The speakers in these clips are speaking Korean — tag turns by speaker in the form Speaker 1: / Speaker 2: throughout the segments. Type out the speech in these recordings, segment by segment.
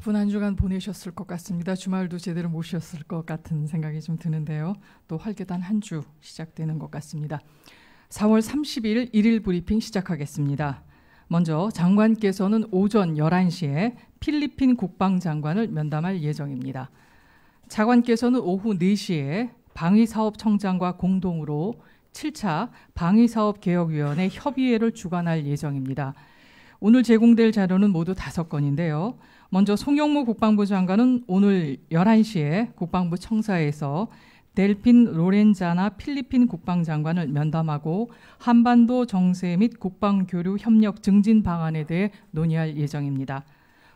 Speaker 1: 바쁜 한 주간 보내셨을 것 같습니다. 주말도 제대로 못 쉬었을 것 같은 생각이 좀 드는데요. 또 활기찬 한 주 시작되는 것 같습니다. 4월 30일 일일 브리핑 시작하겠습니다. 먼저 장관께서는 오전 11시에 필리핀 국방장관을 면담할 예정입니다. 차관께서는 오후 4시에 방위사업청장과 공동으로 7차 방위사업개혁위원회 협의회를 주관할 예정입니다. 오늘 제공될 자료는 모두 5건인데요. 먼저 송영무 국방부 장관은 오늘 11시에 국방부 청사에서 델핀 로렌자나 필리핀 국방장관을 면담하고 한반도 정세 및 국방교류 협력 증진 방안에 대해 논의할 예정입니다.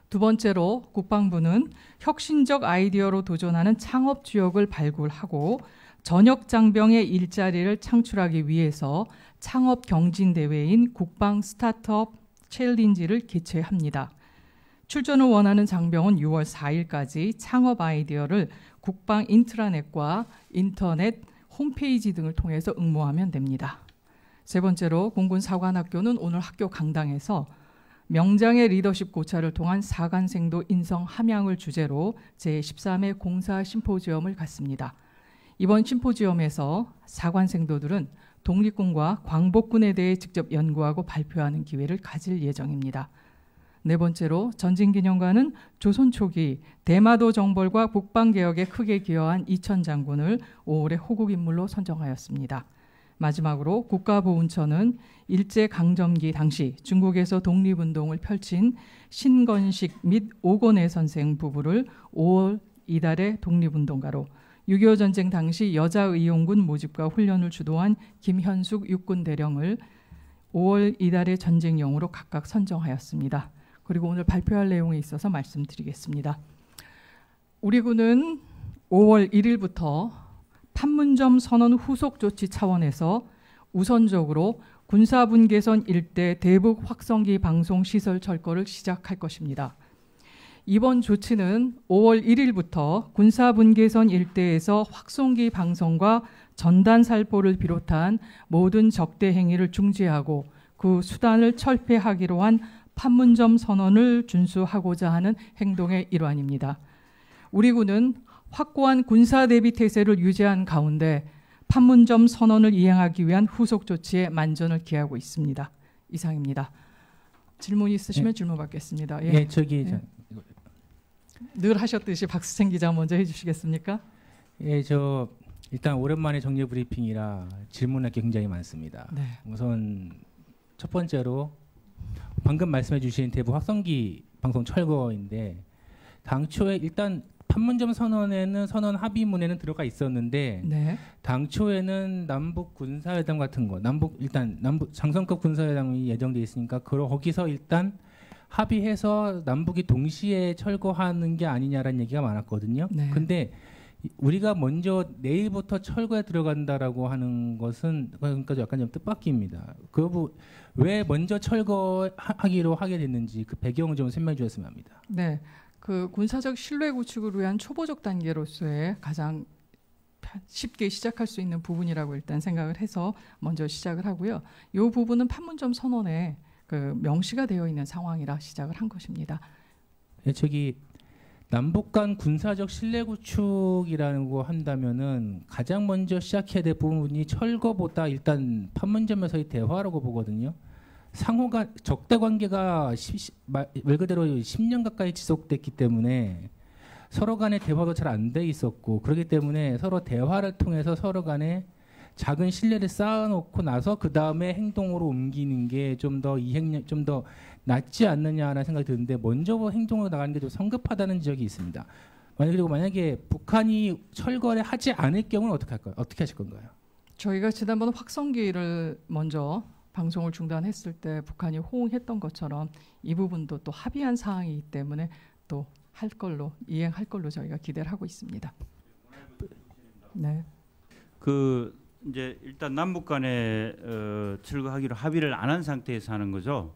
Speaker 1: 두 번째로 국방부는 혁신적 아이디어로 도전하는 창업 지역을 발굴하고 전역 장병의 일자리를 창출하기 위해서 창업 경진 대회인 국방 스타트업 챌린지를 개최합니다. 출전을 원하는 장병은 6월 4일까지 창업 아이디어를 국방 인트라넷과 인터넷 홈페이지 등을 통해서 응모하면 됩니다. 세 번째로 공군사관학교는 오늘 학교 강당에서 명장의 리더십 고찰을 통한 사관생도 인성 함양을 주제로 제13회 공사 심포지엄을 갖습니다. 이번 심포지엄에서 사관생도들은 독립군과 광복군에 대해 직접 연구하고 발표하는 기회를 가질 예정입니다. 네 번째로 전진기념관은 조선 초기 대마도 정벌과 국방개혁에 크게 기여한 이천 장군을 5월의 호국인물로 선정하였습니다. 마지막으로 국가보훈처는 일제강점기 당시 중국에서 독립운동을 펼친 신건식 및 오건애 선생 부부를 5월 이달의 독립운동가로 6.25 전쟁 당시 여자의용군 모집과 훈련을 주도한 김현숙 육군대령을 5월 이달의 전쟁용으로 각각 선정하였습니다. 그리고 오늘 발표할 내용에 있어서 말씀드리겠습니다. 우리 군은 5월 1일부터 판문점 선언 후속 조치 차원에서 우선적으로 군사분계선 일대 대북 확성기 방송 시설 철거를 시작할 것입니다. 이번 조치는 5월 1일부터 군사분계선 일대에서 확성기 방송과 전단 살포를 비롯한 모든 적대 행위를 중지하고 그 수단을 철폐하기로 한 판문점 선언을 준수하고자 하는 행동의 일환입니다. 우리 군은 확고한 군사 대비 태세를 유지한 가운데 판문점 선언을 이행하기 위한 후속 조치에 만전을 기하고 있습니다. 이상입니다. 질문 있으시면 질문 받겠습니다. 늘 하셨듯이 박수생 기자 먼저 해주시겠습니까?
Speaker 2: 저 일단 오랜만에 정례 브리핑이라 질문할 게 굉장히 많습니다.
Speaker 1: 네.
Speaker 2: 우선 첫 번째로 방금 말씀해 주신 대북 확성기 방송 철거인데 당초에 일단 판문점 선언에는 선언 합의문에는 들어가 있었는데
Speaker 1: 네.
Speaker 2: 당초에는 남북 군사회담 같은 거 남북 장성급 군사회담이 예정돼 있으니까 거기서 일단 합의해서 남북이 동시에 철거하는 게 아니냐라는 얘기가 많았거든요.
Speaker 1: 네. 근데
Speaker 2: 우리가 먼저 내일부터 철거에 들어간다라고 하는 것은 그러니까 약간 좀 뜻밖입니다. 왜 먼저 철거하기로 하게 됐는지 그 배경을 좀 설명해 주셨으면 합니다.
Speaker 1: 네, 그 군사적 신뢰 구축을 위한 초보적 단계로서의 가장 쉽게 시작할 수 있는 부분이라고 일단 생각을 해서 먼저 시작을 하고요. 이 부분은 판문점 선언에 그 명시가 되어 있는 상황이라 시작을 한 것입니다.
Speaker 2: 네, 남북 간 군사적 신뢰 구축이라고 한다면은 가장 먼저 시작해야 될 부분이 철거보다 일단 판문점에서의 대화라고 보거든요. 상호가 적대 관계가 말 그대로 10년 가까이 지속됐기 때문에 서로 간의 대화도 잘 안 돼 있었고 그렇기 때문에 서로 대화를 통해서 서로 간에 작은 신뢰를 쌓아놓고 나서 그 다음에 행동으로 옮기는 게 좀 더 낫지 않느냐라는 생각이 드는데 먼저 행동으로 나가는 게 좀 성급하다는 지적이 있습니다. 그리고 만약에 북한이 철거를 하지 않을 경우는 어떻게 하실 건가요?
Speaker 1: 저희가 지난번 확성기를 먼저 방송을 중단했을 때 북한이 호응했던 것처럼 이 부분도 또 합의한 사항이기 때문에 또 이행할 걸로 저희가 기대를 하고 있습니다. 네.
Speaker 3: 이제 일단 남북 간에 철거하기로 합의를 안 한 상태에서 하는 거죠.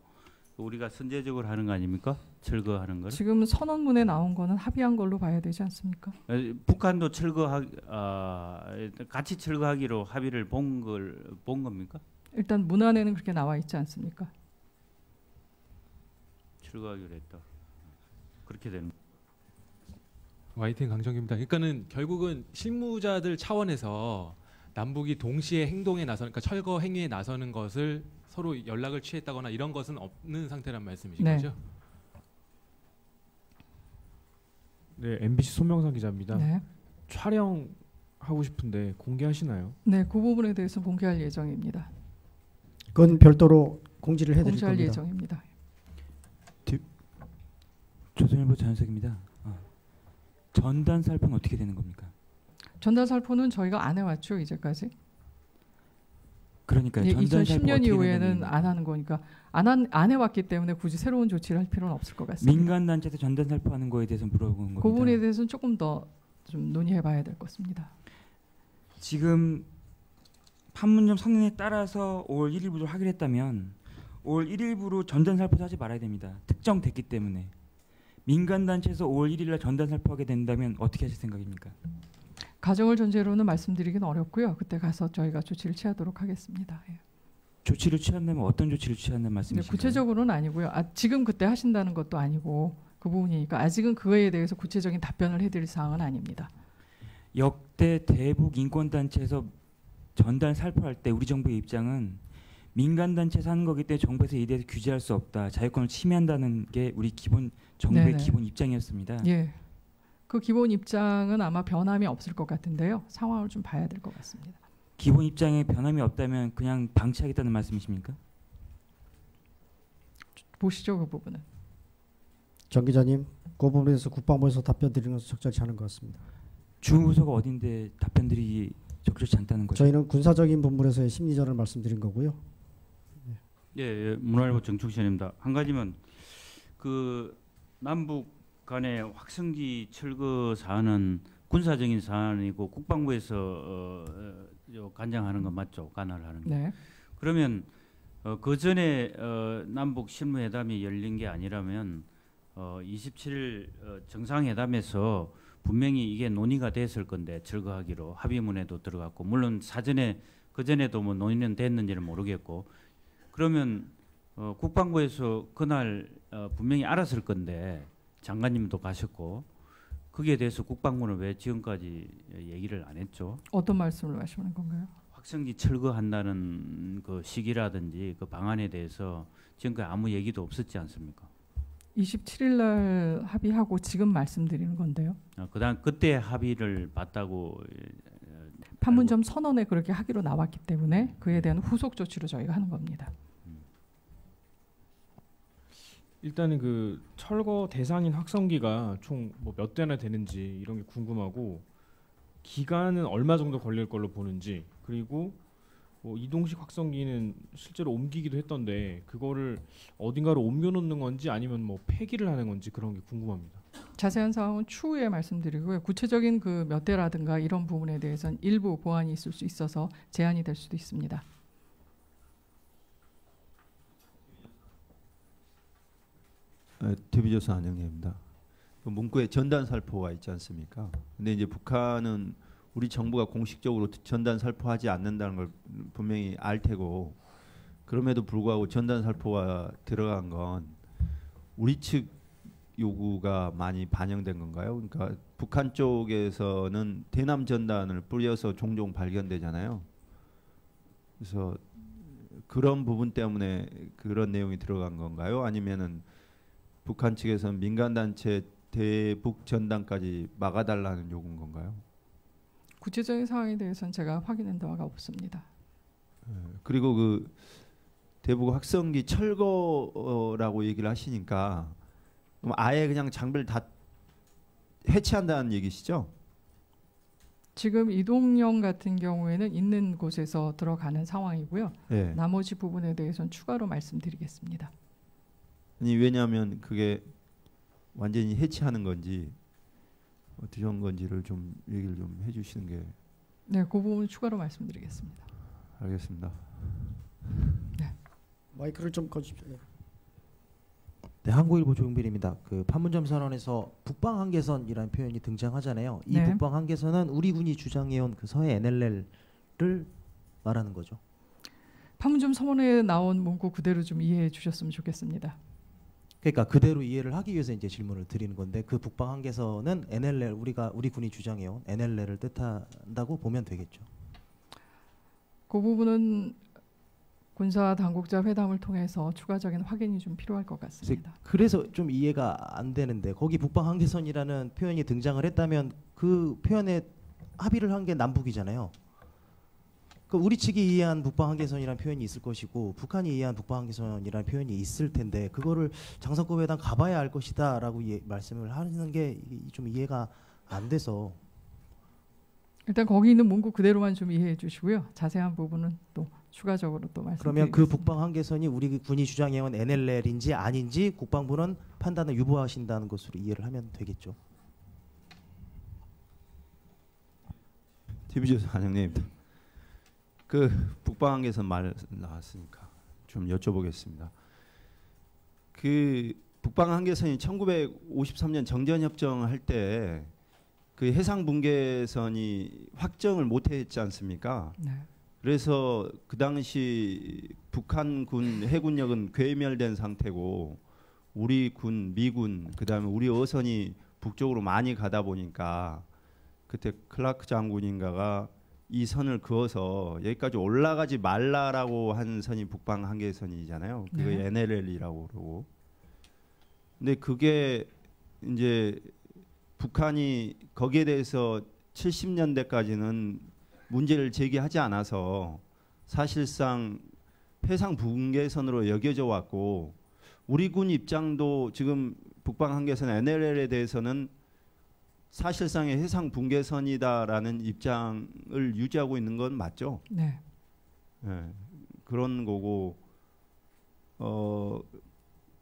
Speaker 3: 우리가 선제적으로 하는 거 아닙니까? 철거하는 걸.
Speaker 1: 지금 선언문에 나온 거는 합의한 걸로 봐야 되지 않습니까?
Speaker 3: 북한도 같이 철거하기로 합의를 본 겁니까?
Speaker 1: 일단 문안에는 그렇게 나와 있지 않습니까?
Speaker 3: 철거하기로 했다. 그렇게 되는.
Speaker 4: YTN 강정기입니다. 그러니까는 결국은 실무자들 차원에서 남북이 동시에 행동에 나서는, 그러니까 철거 행위에 나서는 것을 서로 연락을 취했다거나 이런 것은 없는 상태란 말씀이신
Speaker 1: 네.
Speaker 4: 거죠?
Speaker 5: 네, MBC 손명상 기자입니다.
Speaker 1: 네.
Speaker 5: 촬영하고 싶은데 공개하시나요?
Speaker 1: 네, 그 부분에 대해서 공개할 예정입니다.
Speaker 6: 그건 별도로 공지를 해드릴
Speaker 1: 공지할
Speaker 6: 겁니다.
Speaker 1: 예정입니다.
Speaker 7: 조선일보 전석입니다. 전단 살포는 어떻게 되는 겁니까?
Speaker 1: 전단 살포는 저희가 안 해왔죠 이제까지.
Speaker 7: 그러니까
Speaker 1: 예,
Speaker 7: 전단 살포
Speaker 1: 2010년
Speaker 7: 어떻게
Speaker 1: 이후에는
Speaker 7: 되는
Speaker 1: 안 하는 거니까 안 해왔기 때문에 굳이 새로운 조치를 할 필요는 없을 것 같습니다.
Speaker 7: 민간 단체에서 전단 살포하는 거에 대해서 물어본 겁니다.
Speaker 1: 그 부분에 대해서는 조금 더 좀 논의해봐야 될 것 같습니다.
Speaker 7: 지금 판문점 선언에 따라서 5월 1일부터 하기로 했다면 5월 1일부로 전단 살포도 하지 말아야 됩니다. 특정됐기 때문에. 민간 단체에서 5월 1일날 전단 살포하게 된다면 어떻게 하실 생각입니까?
Speaker 1: 가정을 전제로는 말씀드리기는 어렵고요. 그때 가서 저희가 조치를 취하도록 하겠습니다. 예.
Speaker 7: 조치를 취한다면 어떤 조치를 취한다는
Speaker 1: 근데
Speaker 7: 말씀이신가요?
Speaker 1: 구체적으로는 아니고요. 지금 그때 하신다는 것도 아니고 그 부분이니까 아직은 그거에 대해서 구체적인 답변을 해드릴 사항은 아닙니다.
Speaker 7: 역대 대북 인권 단체에서 전단 살포할 때 우리 정부의 입장은 민간 단체에서 하는 거기 때문에 정부에서 이에 대해서 규제할 수 없다. 자유권을 침해한다는 게 우리 정부의
Speaker 1: 네네.
Speaker 7: 기본 입장이었습니다.
Speaker 1: 예, 그 기본 입장은 아마 변함이 없을 것 같은데요. 상황을 좀 봐야 될 것 같습니다.
Speaker 7: 기본 입장에 변함이 없다면 그냥 방치하겠다는 말씀이십니까?
Speaker 1: 보시죠 그 부분은.
Speaker 6: 정 기자님, 그 부분에서 국방부에서 답변 드리는 것은 적절치 않은 것 같습니다.
Speaker 7: 주무부서가 어딘데 답변들이 적절치 않다는 거죠?
Speaker 6: 저희는 군사적인 부분에서의 심리전을 말씀드린 거고요.
Speaker 3: 예, 문화일보 정충신입니다. 한 가지만 그 남북 간의 확성기 철거 사안은 군사적인 사안이고 국방부에서 관장하는 건 맞죠? 관할을 하는 게.
Speaker 1: 네.
Speaker 3: 그러면 그 전에 남북 실무회담이 열린 게 아니라면 27일 정상회담에서 분명히 이게 논의가 됐을 건데 철거하기로 합의문에도 들어갔고 물론 사전에 그 전에도 뭐 논의는 됐는지는 모르겠고 그러면 국방부에서 그날 분명히 알았을 건데 장관님도 가셨고 거기에 대해서 국방부는 왜 지금까지 얘기를 안 했죠?
Speaker 1: 어떤 말씀을 하시는 건가요?
Speaker 3: 확성기 철거한다는 그 시기라든지 그 방안에 대해서 지금까지 아무 얘기도 없었지 않습니까?
Speaker 1: 27일 날 합의하고 지금 말씀드리는 건데요.
Speaker 3: 그다음 그때 합의를 봤다고
Speaker 1: 판문점 선언에 그렇게 하기로 나왔기 때문에 그에 대한 후속 조치로 저희가 하는 겁니다.
Speaker 5: 일단은 그 철거 대상인 확성기가 총 뭐 몇 대나 되는지 이런 게 궁금하고 기간은 얼마 정도 걸릴 걸로 보는지 그리고 뭐 이동식 확성기는 실제로 옮기기도 했던데 그거를 어딘가로 옮겨놓는 건지 아니면 뭐 폐기를 하는 건지 그런 게 궁금합니다.
Speaker 1: 자세한 사항은 추후에 말씀드리고요. 구체적인 그 몇 대라든가 이런 부분에 대해서는 일부 보완이 있을 수 있어서 제한이 될 수도 있습니다.
Speaker 8: TV조선 안영래입니다. 그 문구에 전단 살포가 있지 않습니까? 근데 이제 북한은 우리 정부가 공식적으로 전단 살포하지 않는다는 걸 분명히 알 테고 그럼에도 불구하고 전단 살포가 들어간 건 우리 측 요구가 많이 반영된 건가요? 그러니까 북한 쪽에서는 대남 전단을 뿌려서 종종 발견되잖아요. 그래서 그런 부분 때문에 그런 내용이 들어간 건가요? 아니면은 북한 측에서는 민간 단체 대북 전단까지 막아달라는 요구인 건가요?
Speaker 1: 구체적인 상황에 대해서는 제가 확인한 바가 없습니다.
Speaker 8: 그리고 그 대북 확성기 철거라고 얘기를 하시니까 그럼 아예 그냥 장비를 다 해체한다는 얘기시죠?
Speaker 1: 지금 이동영 같은 경우에는 있는 곳에서 들어가는 상황이고요.
Speaker 8: 네.
Speaker 1: 나머지 부분에 대해서는 추가로 말씀드리겠습니다.
Speaker 8: 아니 왜냐하면 그게 완전히 해체하는 건지 어떻게 한 건지를 좀 얘기를 좀 해주시는 게.
Speaker 1: 네, 그 부분 추가로 말씀드리겠습니다.
Speaker 8: 알겠습니다.
Speaker 1: 네.
Speaker 6: 마이크를 좀 꺼주십시오.
Speaker 9: 네, 한국일보 조용필입니다. 그 판문점 선언에서 북방 한계선이라는 표현이 등장하잖아요. 이
Speaker 1: 네.
Speaker 9: 북방 한계선은 우리 군이 주장해온 그 서해 NLL을 말하는 거죠.
Speaker 1: 판문점 선언에 나온 문구 그대로 좀 이해해 주셨으면 좋겠습니다.
Speaker 9: 그러니까 그대로 이해를 하기 위해서 이제 질문을 드리는 건데 그 북방 한계선은 NLL 우리 군이 주장해온 NLL을 뜻한다고 보면 되겠죠.
Speaker 1: 그 부분은 군사 당국자 회담을 통해서 추가적인 확인이 좀 필요할 것 같습니다.
Speaker 9: 그래서 좀 이해가 안 되는데 거기 북방 한계선이라는 표현이 등장을 했다면 그 표현에 합의를 한 게 남북이잖아요. 그 우리 측이 이해한 북방 한계선이라는 표현이 있을 것이고 북한이 이해한 북방 한계선이라는 표현이 있을 텐데 그거를 장성급 회담 가봐야 알 것이다라고 말씀을 하는 게 좀 이해가 안 돼서
Speaker 1: 일단 거기 있는 문구 그대로만 좀 이해해 주시고요. 자세한 부분은 또 추가적으로 또 말씀드리겠습니다.
Speaker 9: 그러면 그 북방 한계선이 우리 군이 주장해온 NLL인지 아닌지 국방부는 판단을 유보하신다는 것으로 이해를 하면 되겠죠.
Speaker 8: TV조선 한영님, 그 북방 한계선 말 나왔으니까 좀 여쭤보겠습니다. 그 북방 한계선이 1953년 정전협정 할 때 그 해상 분계선이 확정을 못했지 않습니까?
Speaker 1: 네.
Speaker 8: 그래서 그 당시 북한군 해군력은 괴멸된 상태고 우리 군, 미군, 그다음에 우리 어선이 북쪽으로 많이 가다 보니까 그때 클라크 장군인가가 이 선을 그어서 여기까지 올라가지 말라라고 한 선이 북방 한계선이잖아요. 그게
Speaker 1: 네.
Speaker 8: NLL이라고 그러고. 근데 그게 이제 북한이 거기에 대해서 70년대까지는 문제를 제기하지 않아서 사실상 해상 분계선으로 여겨져 왔고 우리 군 입장도 지금 북방 한계선 NLL에 대해서는 사실상의 해상 분계선이다라는 입장을 유지하고 있는 건 맞죠?
Speaker 1: 네.
Speaker 8: 네, 그런 거고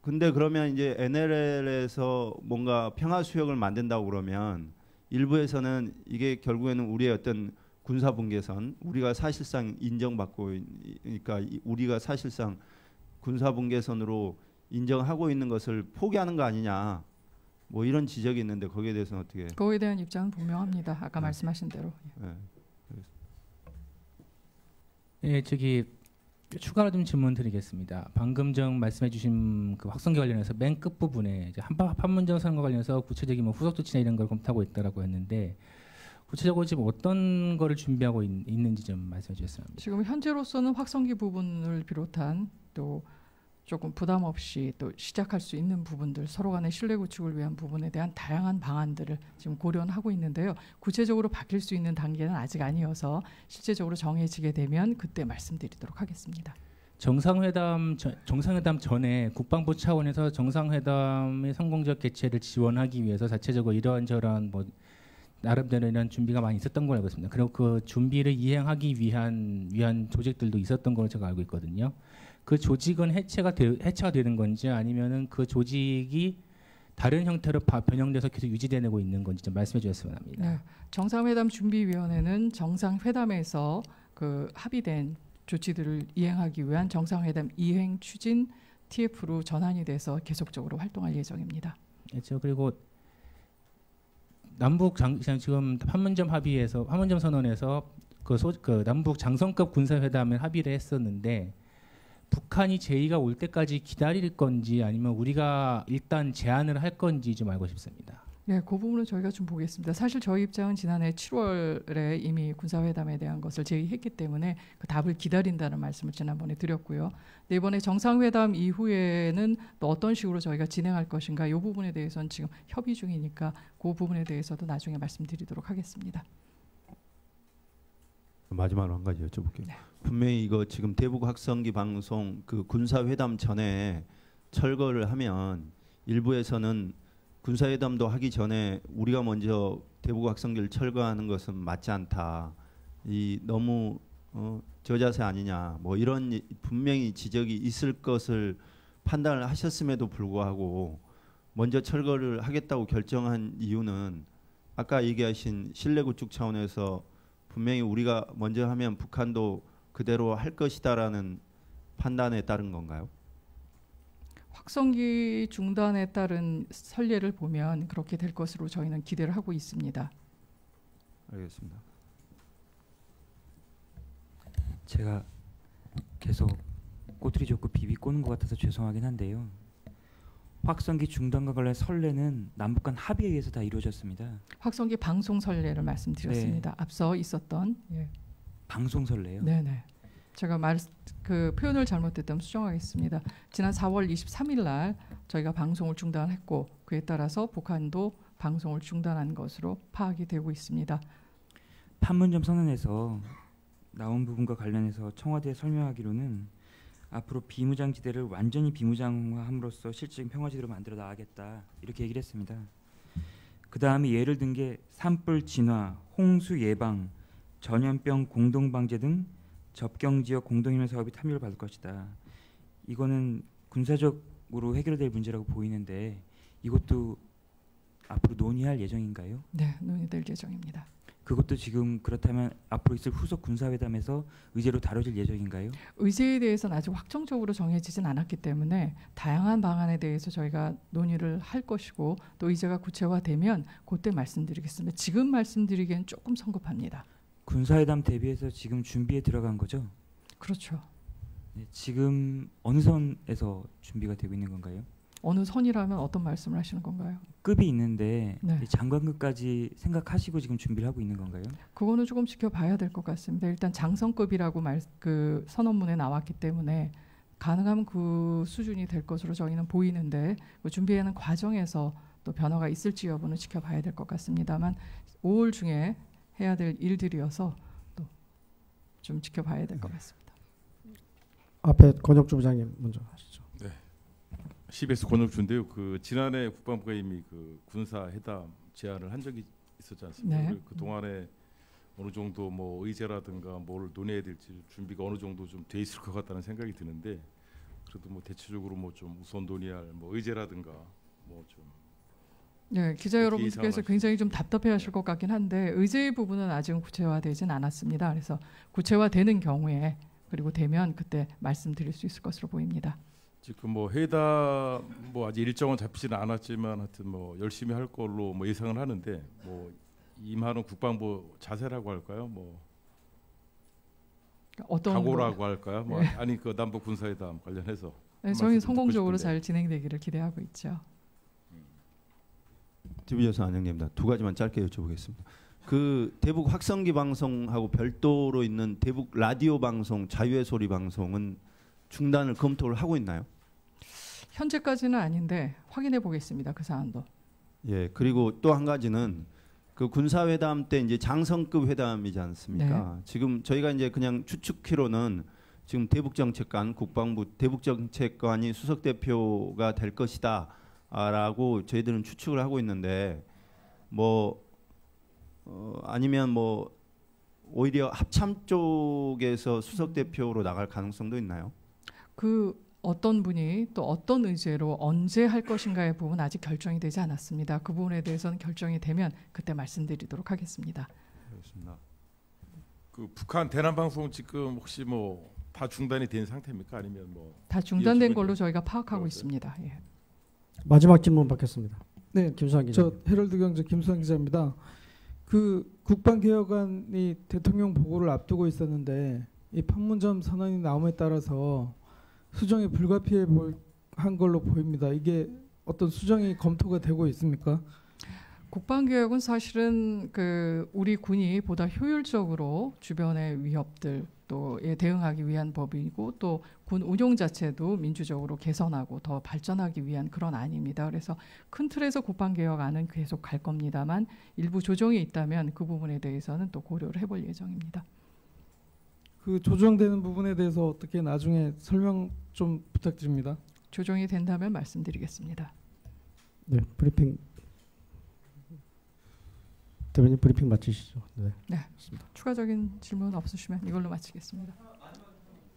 Speaker 8: 근데 그러면 이제 NLL에서 뭔가 평화 수역을 만든다고 그러면 일부에서는 이게 결국에는 우리의 어떤 군사 분계선, 우리가 사실상 인정받고 그러니까 우리가 사실상 군사 분계선으로 인정하고 있는 것을 포기하는 거 아니냐. 뭐 이런 지적이 있는데 거기에 대해서는 어떻게?
Speaker 1: 그거에 대한 입장은 분명합니다. 아까
Speaker 8: 네.
Speaker 1: 말씀하신 대로.
Speaker 8: 네.
Speaker 2: 예, 저기 추가로 좀 질문 드리겠습니다. 방금 전 말씀해주신 그 확성기 관련해서 맨 끝 부분에 이제 판문점 선거 관련해서 구체적인 뭐 후속 조치나 이런 걸 검토하고 있다라고 했는데 구체적으로 지금 어떤 거를 준비하고 있는지 좀 말씀해 주셨으면 합니다.
Speaker 1: 지금 현재로서는 확성기 부분을 비롯한 또 조금 부담 없이 또 시작할 수 있는 부분들 서로 간의 신뢰 구축을 위한 부분에 대한 다양한 방안들을 지금 고려는 하고 있는데요. 구체적으로 바뀔 수 있는 단계는 아직 아니어서 실제적으로 정해지게 되면 그때 말씀드리도록 하겠습니다.
Speaker 2: 정상회담 전에 국방부 차원에서 정상회담의 성공적 개최를 지원하기 위해서 자체적으로 이러한저러한 뭐 나름대로 이런 준비가 많이 있었던 걸로 알고 있습니다. 그리고 그 준비를 이행하기 위한 조직들도 있었던 걸로 제가 알고 있거든요. 그 조직은 해체가 되는 건지 아니면은 그 조직이 다른 형태로 변형돼서 계속 유지되고 있는 건지 좀 말씀해 주셨으면 합니다.
Speaker 1: 네. 정상회담 준비위원회는 정상회담에서 그 합의된 조치들을 이행하기 위한 정상회담 이행 추진 TF로 전환이 돼서 계속적으로 활동할 예정입니다.
Speaker 2: 그렇죠. 그리고 지금 판문점 선언에서 그 남북 장성급 군사회담을 합의를 했었는데 북한이 제의가 올 때까지 기다릴 건지 아니면 우리가 일단 제안을 할 건지 좀 알고 싶습니다.
Speaker 1: 네, 그 부분은 저희가 좀 보겠습니다. 사실 저희 입장은 지난해 7월에 이미 군사회담에 대한 것을 제의했기 때문에 그 답을 기다린다는 말씀을 지난번에 드렸고요. 이번에 정상회담 이후에는 또 어떤 식으로 저희가 진행할 것인가 이 부분에 대해서는 지금 협의 중이니까 그 부분에 대해서도 나중에 말씀드리도록 하겠습니다.
Speaker 8: 마지막으로 한 가지 여쭤볼게요.
Speaker 1: 네.
Speaker 8: 분명히 이거 지금 대북 확성기 방송 그 군사회담 전에 철거를 하면 일부에서는 군사회담도 하기 전에 우리가 먼저 대북 확성기를 철거하는 것은 맞지 않다. 이 너무 저자세 아니냐. 뭐 이런 분명히 지적이 있을 것을 판단을 하셨음에도 불구하고 먼저 철거를 하겠다고 결정한 이유는 아까 얘기하신 신뢰 구축 차원에서 분명히 우리가 먼저 하면 북한도 그대로 할 것이다라는 판단에 따른 건가요?
Speaker 1: 확성기 중단에 따른 선례를 보면 그렇게 될 것으로 저희는 기대를 하고 있습니다.
Speaker 8: 알겠습니다.
Speaker 7: 제가 계속 꼬투리 잡고 비비 꼬는 것 같아서 죄송하긴 한데요. 확성기 중단과 관련 선례는 남북 간 합의에 의해서 다 이루어졌습니다.
Speaker 1: 확성기 방송 선례를 말씀드렸습니다. 앞서 있었던
Speaker 7: 방송 선례요?
Speaker 1: 네네. 제가 그 표현을 잘못했다면 수정하겠습니다. 지난 4월 23일 날 저희가 방송을 중단했고 그에 따라서 북한도 방송을 중단한 것으로 파악이 되고 있습니다.
Speaker 7: 판문점 선언에서 나온 부분과 관련해서 청와대에 설명하기로는 앞으로 비무장지대를 완전히 비무장화함으로써 실질적인 평화지대로 만들어 나가겠다 이렇게 얘기를 했습니다. 그 다음에 예를 든 게 산불 진화, 홍수 예방, 전염병 공동 방제 등 접경지역 공동협력 사업이 탐유를 받을 것이다. 이거는 군사적으로 해결될 문제라고 보이는데 이것도 앞으로 논의할 예정인가요?
Speaker 1: 네, 논의될 예정입니다.
Speaker 7: 그것도 지금 그렇다면 앞으로 있을 후속 군사회담에서 의제로 다뤄질 예정인가요?
Speaker 1: 의제에 대해서는 아직 확정적으로 정해지진 않았기 때문에 다양한 방안에 대해서 저희가 논의를 할 것이고 또 의제가 구체화되면 그때 말씀드리겠습니다. 지금 말씀드리기엔 조금 성급합니다.
Speaker 7: 군사회담 대비해서 지금 준비에 들어간 거죠?
Speaker 1: 그렇죠.
Speaker 7: 네, 지금 어느 선에서 준비가 되고 있는 건가요?
Speaker 1: 어느 선이라면 어떤 말씀을 하시는 건가요?
Speaker 7: 급이 있는데
Speaker 1: 네.
Speaker 7: 장관급까지 생각하시고 지금 준비를 하고 있는 건가요?
Speaker 1: 그거는 조금 지켜봐야 될 것 같습니다. 일단 장성급이라고 그 선언문에 나왔기 때문에 가능하면 그 수준이 될 것으로 저희는 보이는데 그 준비하는 과정에서 또 변화가 있을지 여부는 지켜봐야 될 것 같습니다만 5월 중에 해야 될 일들이어서 또 좀 지켜봐야 될 것 같습니다.
Speaker 6: 앞에 권혁주 부장님 먼저 하시죠.
Speaker 10: 네, CBS 권혁주인데요. 그 지난해 국방부가 이미 그 군사 회담 제안을 한 적이 있었지 않습니까?
Speaker 1: 네.
Speaker 10: 그 동안에 어느 정도 뭐 의제라든가 뭘 논해야 될지 준비가 어느 정도 좀 돼 있을 것 같다는 생각이 드는데 그래도 뭐 대체적으로 뭐 좀 우선 논의할 뭐 의제라든가 뭐 좀
Speaker 1: 네, 기자 여러분께서 굉장히 좀 답답해하실 것 같긴 한데 의제의 부분은 아직은 구체화되진 않았습니다. 그래서 구체화되는 경우에 그리고 되면 그때 말씀드릴 수 있을 것으로 보입니다.
Speaker 10: 지금 뭐 회담 뭐 아직 일정은 잡히지는 않았지만 하여튼 뭐 열심히 할 걸로 뭐 예상을 하는데 뭐 임하는 국방부 자세라고 할까요? 뭐
Speaker 1: 어떤
Speaker 10: 각오라고 할까요? 뭐
Speaker 1: 네.
Speaker 10: 아니 그 남북 군사회담 관련해서
Speaker 1: 네, 저희 성공적으로 잘 진행되기를 기대하고 있죠.
Speaker 8: 디비저스 안영님입니다. 두 가지만 짧게 여쭤보겠습니다. 그 대북 확성기 방송하고 별도로 있는 대북 라디오 방송, 자유의 소리 방송은 중단을 검토를 하고 있나요?
Speaker 1: 현재까지는 아닌데 확인해 보겠습니다. 그 사안도.
Speaker 8: 예. 그리고 또 한 가지는 그 군사회담 때 이제 장성급 회담이지 않습니까?
Speaker 1: 네.
Speaker 8: 지금 저희가 이제 그냥 추측키로는 지금 대북정책관, 국방부 대북정책관이 수석 대표가 될 것이다. 라고 저희들은 추측을 하고 있는데 뭐 아니면 뭐 오히려 합참 쪽에서 수석 대표로 나갈 가능성도 있나요?
Speaker 1: 그 어떤 분이 또 어떤 의제로 언제 할 것인가의 부분 아직 결정이 되지 않았습니다. 그 부분에 대해서는 결정이 되면 그때 말씀드리도록 하겠습니다.
Speaker 10: 알겠습니다. 그 북한 대남 방송 지금 혹시 뭐 다 중단이 된 상태입니까? 아니면 뭐
Speaker 1: 다 중단된 걸로 저희가 파악하고 있습니다. 예.
Speaker 6: 마지막 질문 받겠습니다.
Speaker 11: 네,
Speaker 6: 김수환 기자.
Speaker 11: 저 헤럴드 경제 김수환 기자입니다. 그 국방개혁안이 대통령 보고를 앞두고 있었는데 이 판문점 선언이 나옴에 따라서 수정이 불가피한 걸로 보입니다. 이게 어떤 수정이 검토가 되고 있습니까?
Speaker 1: 국방개혁은 사실은 그 우리 군이 보다 효율적으로 주변의 위협들 또에 대응하기 위한 법이고 또 군 운용 자체도 민주적으로 개선하고 더 발전하기 위한 그런 안입니다. 그래서 큰 틀에서 국방개혁안은 계속 갈 겁니다만 일부 조정이 있다면 그 부분에 대해서는 또 고려를 해볼 예정입니다.
Speaker 11: 그 조정되는 부분에 대해서 어떻게 나중에 설명 좀 부탁드립니다.
Speaker 1: 조정이 된다면 말씀드리겠습니다.
Speaker 6: 네, 브리핑 대변인 브리핑 마치시죠. 네.
Speaker 1: 네. 추가적인 질문 없으시면 이걸로 마치겠습니다.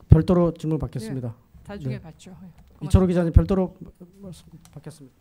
Speaker 6: 별도로 질문 받겠습니다.
Speaker 1: 나중에
Speaker 6: 네.
Speaker 1: 받죠.
Speaker 6: 이철호 기자님 별도로 말씀 받겠습니다.